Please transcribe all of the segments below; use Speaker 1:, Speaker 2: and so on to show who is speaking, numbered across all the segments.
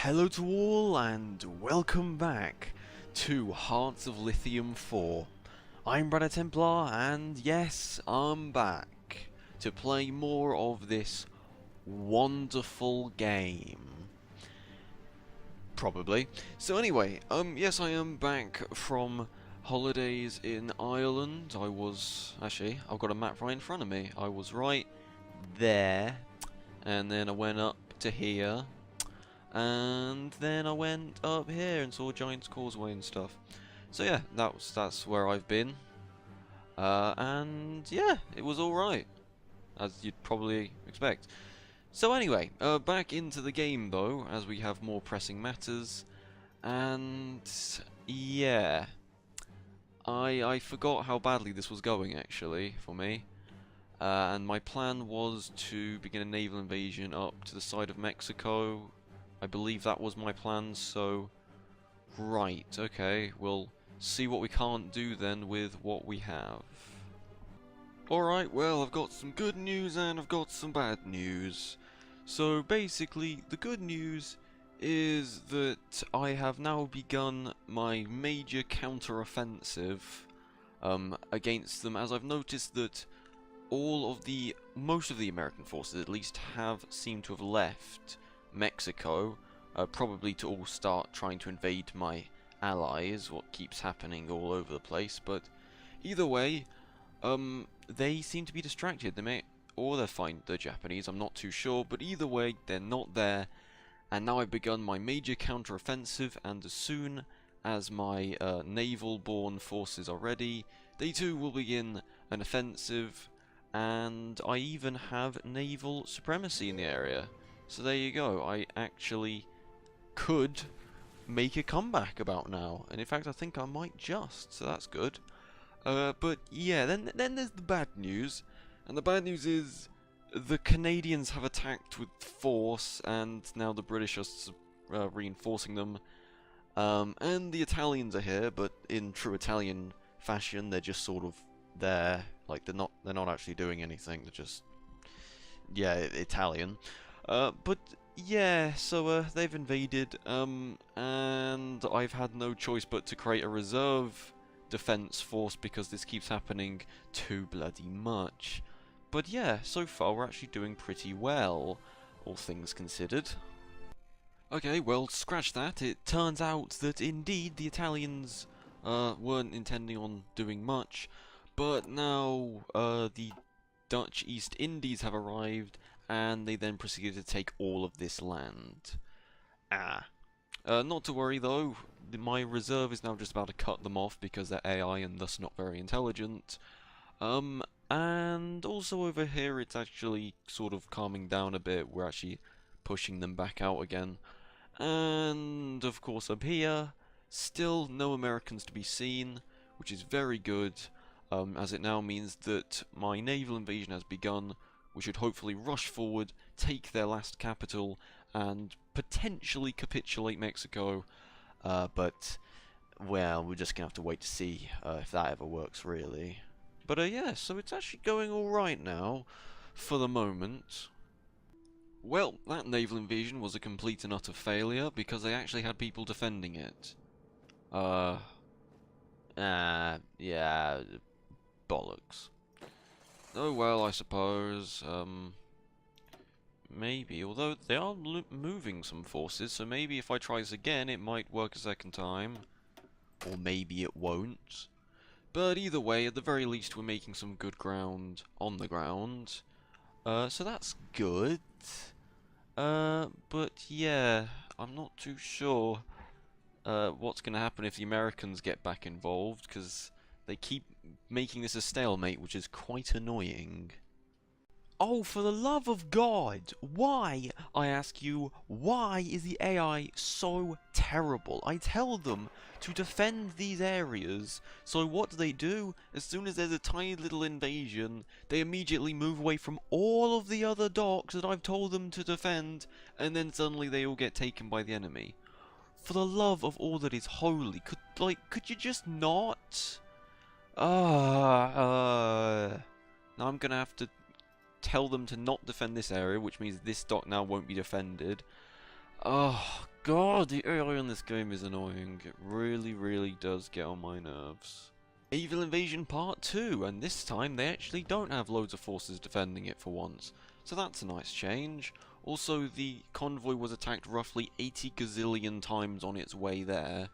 Speaker 1: Hello to all and welcome back to Hearts of Lithium 4. I'm Brother Templar and yes, I'm back to play more of this wonderful game. Probably. So anyway, yes, I am back from holidays in Ireland. Actually, I've got a map right in front of me. I was right there, and then I went up to here, and then I went up here and saw Giant's Causeway and stuff. So yeah, that's where I've been. And yeah, it was alright, as you'd probably expect. So anyway, back into the game though, as we have more pressing matters. And yeah, I forgot how badly this was going actually, for me. And my plan was to begin a naval invasion up to the side of Mexico. I believe that was my plan, so... Right, okay, we'll see what we can't do then with what we have. Alright, well, I've got some good news and I've got some bad news. So basically, the good news is that I have now begun my major counter-offensive against them, as I've noticed that most of the American forces at least have seemed to have left Mexico, probably to all start trying to invade my allies, what keeps happening all over the place, but either way, they seem to be distracted. Or they're fine, the Japanese, I'm not too sure, but either way, they're not there, and now I've begun my major counter-offensive, and as soon as my naval-born forces are ready, they too will begin an offensive, and I even have naval supremacy in the area. So there you go, I actually could make a comeback about now, and in fact I think I might just, so that's good. But yeah, then there's the bad news, and the bad news is the Canadians have attacked with force, and now the British are reinforcing them, and the Italians are here, but in true Italian fashion, they're just sort of there, like they're not actually doing anything, they're just, yeah, Italian. But yeah, so they've invaded, and I've had no choice but to create a reserve defense force because this keeps happening too bloody much. But yeah, so far we're actually doing pretty well, all things considered. Okay, well, scratch that. It turns out that indeed the Italians weren't intending on doing much, but now the Dutch East Indies have arrived, and they then proceeded to take all of this land. Not to worry though, my reserve is now just about to cut them off because they're AI and thus not very intelligent. And also over here it's actually sort of calming down a bit, we're actually pushing them back out again. And of course up here, still no Americans to be seen, which is very good, as it now means that my naval invasion has begun. We should hopefully rush forward, take their last capital, and potentially capitulate Mexico, but, well, we're just gonna have to wait to see if that ever works, really. But yeah, so it's actually going alright now, for the moment. Well, that naval invasion was a complete and utter failure, because they actually had people defending it. Yeah, bollocks. Oh well, I suppose, maybe, although they are moving some forces, so maybe if I try this again, it might work a second time. Or maybe it won't. But either way, at the very least, we're making some good ground on the ground. So that's good. But yeah, I'm not too sure what's going to happen if the Americans get back involved, because they keep making this a stalemate, which is quite annoying. Oh, for the love of God! Why, I ask you, why is the AI so terrible? I tell them to defend these areas, so what do? As soon as there's a tiny little invasion, they immediately move away from all of the other docks that I've told them to defend, and then suddenly they all get taken by the enemy. For the love of all that is holy, could you just not? Now I'm gonna have to tell them to not defend this area, which means this dock now won't be defended. Oh, God, the AI in this game is annoying. It really, really does get on my nerves. Evil Invasion Part 2, and this time they actually don't have loads of forces defending it for once. So that's a nice change. Also, the convoy was attacked roughly 80 gazillion times on its way there,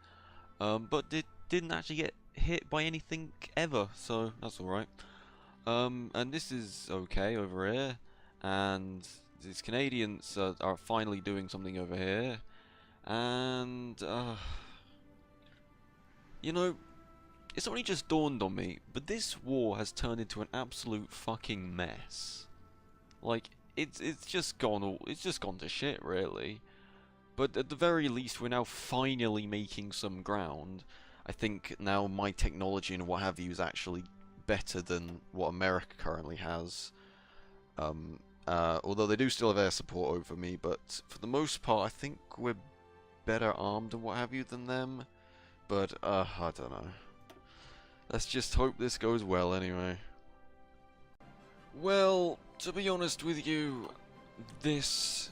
Speaker 1: but it didn't actually get hit by anything ever, so that's alright. And this is okay over here, and these Canadians are finally doing something over here, and, you know, it's only just dawned on me, but this war has turned into an absolute fucking mess. Like, it's just gone to shit, really. But at the very least, we're now finally making some ground. I think now my technology and what have you is actually better than what America currently has. Although they do still have air support over me, but for the most part, I think we're better armed and what have you than them. But, I don't know. Let's just hope this goes well anyway. Well, to be honest with you, this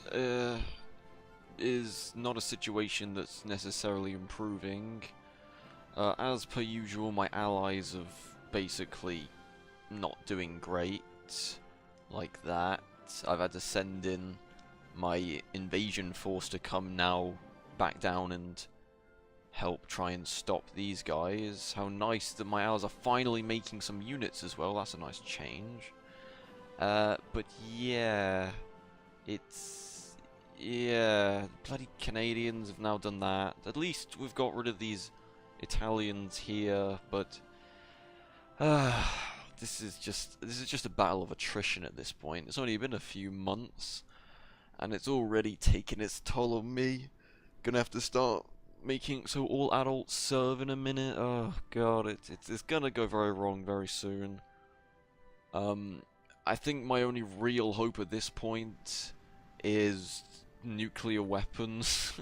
Speaker 1: is not a situation that's necessarily improving. As per usual, my allies have basically not doing great, like that. I've had to send in my invasion force to come now back down and help try and stop these guys. How nice that my allies are finally making some units as well. That's a nice change. But yeah, bloody Canadians have now done that. At least we've got rid of these Italians here, but this is just a battle of attrition at this point. It's only been a few months, and it's already taken its toll on me. Gonna have to start making so all adults serve in a minute. Oh god, it's gonna go very wrong very soon. I think my only real hope at this point is nuclear weapons,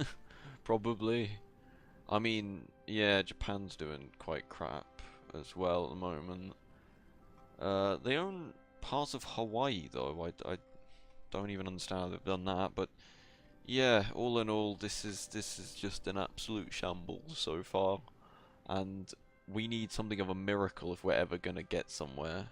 Speaker 1: probably. I mean, yeah, Japan's doing quite crap as well at the moment. They own parts of Hawaii, though. I don't even understand how they've done that, but yeah, all in all, this is just an absolute shambles so far, and we need something of a miracle if we're ever gonna get somewhere.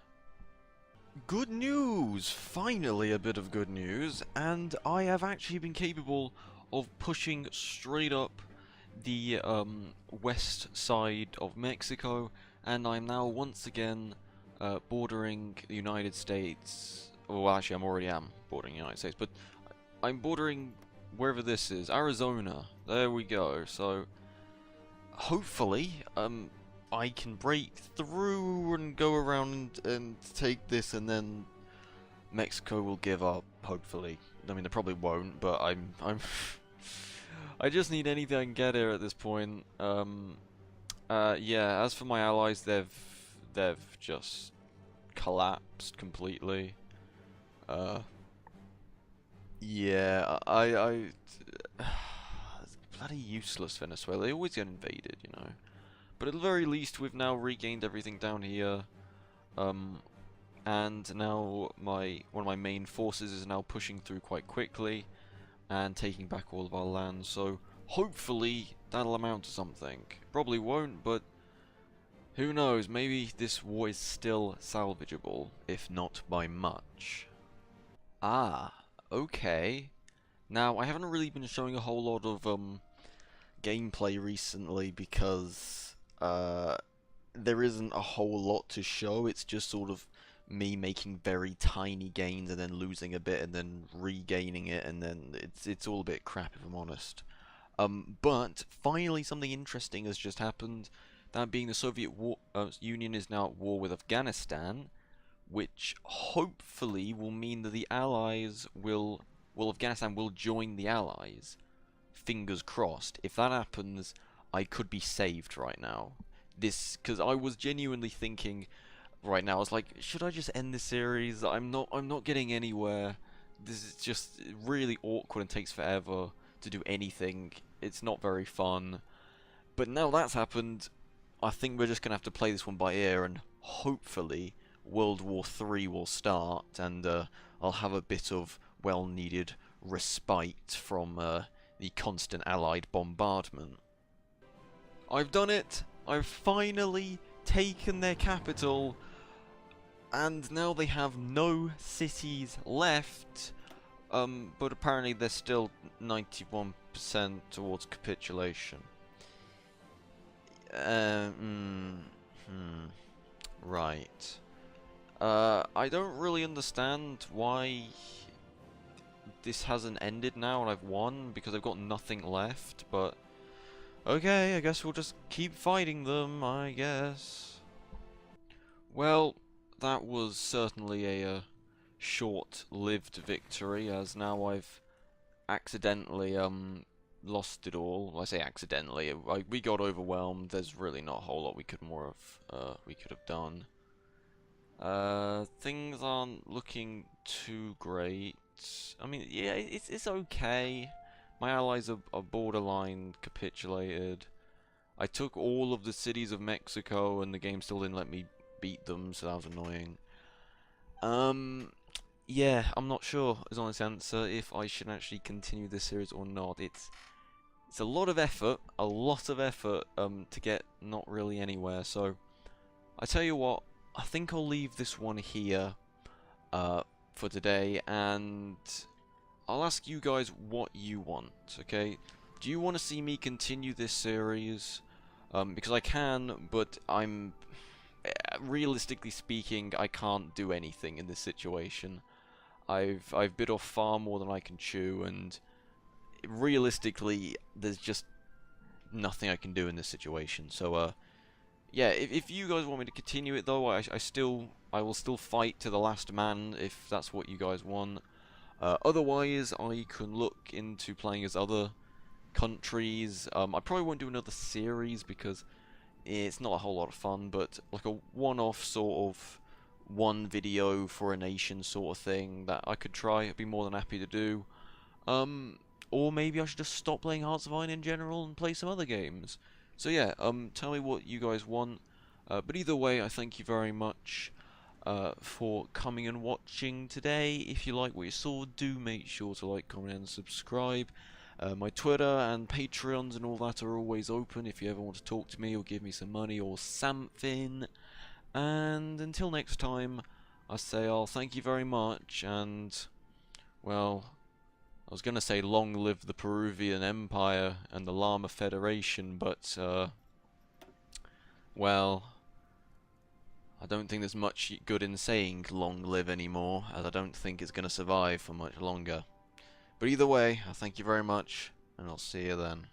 Speaker 1: Good news! Finally a bit of good news, and I have actually been capable of pushing straight up the west side of Mexico, and I'm now once again bordering the United States. Well, actually, I already am bordering the United States, but I'm bordering wherever this is, Arizona. There we go. So hopefully, I can break through and go around and take this, and then Mexico will give up. Hopefully, I mean they probably won't, but I'm I just need anything I can get here at this point. Yeah. As for my allies, they've just collapsed completely. Yeah, it's bloody useless Venezuela. They always get invaded, you know. But at the very least, we've now regained everything down here. And now one of my main forces is now pushing through quite quickly and taking back all of our land. So hopefully that'll amount to something. Probably won't, but who knows? Maybe this war is still salvageable, if not by much. Ah, okay. Now I haven't really been showing a whole lot of gameplay recently because there isn't a whole lot to show. It's just sort of me making very tiny gains and then losing a bit and then regaining it, and then it's all a bit crap if I'm honest. But finally something interesting has just happened. That being the Soviet Union is now at war with Afghanistan, which hopefully will mean that the Allies Afghanistan will join the Allies. Fingers crossed. If that happens, I could be saved right now. Because I was genuinely thinking right now, I was like, should I just end this series? I'm not getting anywhere. This is just really awkward and takes forever to do anything. It's not very fun. But now that's happened, I think we're just gonna have to play this one by ear, and hopefully World War III will start, and I'll have a bit of well-needed respite from the constant Allied bombardment. I've done it! I've finally taken their capital, and now they have no cities left, but apparently they're still 91% towards capitulation. Right. I don't really understand why this hasn't ended now and I've won, because I've got nothing left, but okay, I guess we'll just keep fighting them, I guess. Well, that was certainly a short-lived victory, as now I've accidentally lost it all. Well, I say accidentally. We got overwhelmed. There's really not a whole lot we could have done. Things aren't looking too great. I mean, yeah, it's okay. My allies are borderline capitulated. I took all of the cities of Mexico, and the game still didn't let me beat them, so that was annoying. Yeah, I'm not sure, is the honest answer, if I should actually continue this series or not. It's a lot of effort, to get not really anywhere, so I tell you what, I think I'll leave this one here for today, and I'll ask you guys what you want, okay? Do you want to see me continue this series? Because I can, but I'm... realistically speaking, I can't do anything in this situation. I've bit off far more than I can chew, and realistically, there's just nothing I can do in this situation. So, yeah, if you guys want me to continue it, though, I will still fight to the last man, if that's what you guys want. Otherwise, I can look into playing as other countries. I probably won't do another series, because it's not a whole lot of fun, but like a one-off sort of one video for a nation sort of thing that I could try, I'd be more than happy to do. Or maybe I should just stop playing Hearts of Iron in general and play some other games. So yeah, tell me what you guys want. But either way, I thank you very much for coming and watching today. If you like what you saw, do make sure to like, comment, and subscribe. My Twitter and Patreons and all that are always open if you ever want to talk to me or give me some money or something. And until next time, I say I'll thank you very much, and, well, I was going to say long live the Peruvian Empire and the Llama Federation, but, well, I don't think there's much good in saying long live anymore, as I don't think it's going to survive for much longer. But either way, I thank you very much, and I'll see you then.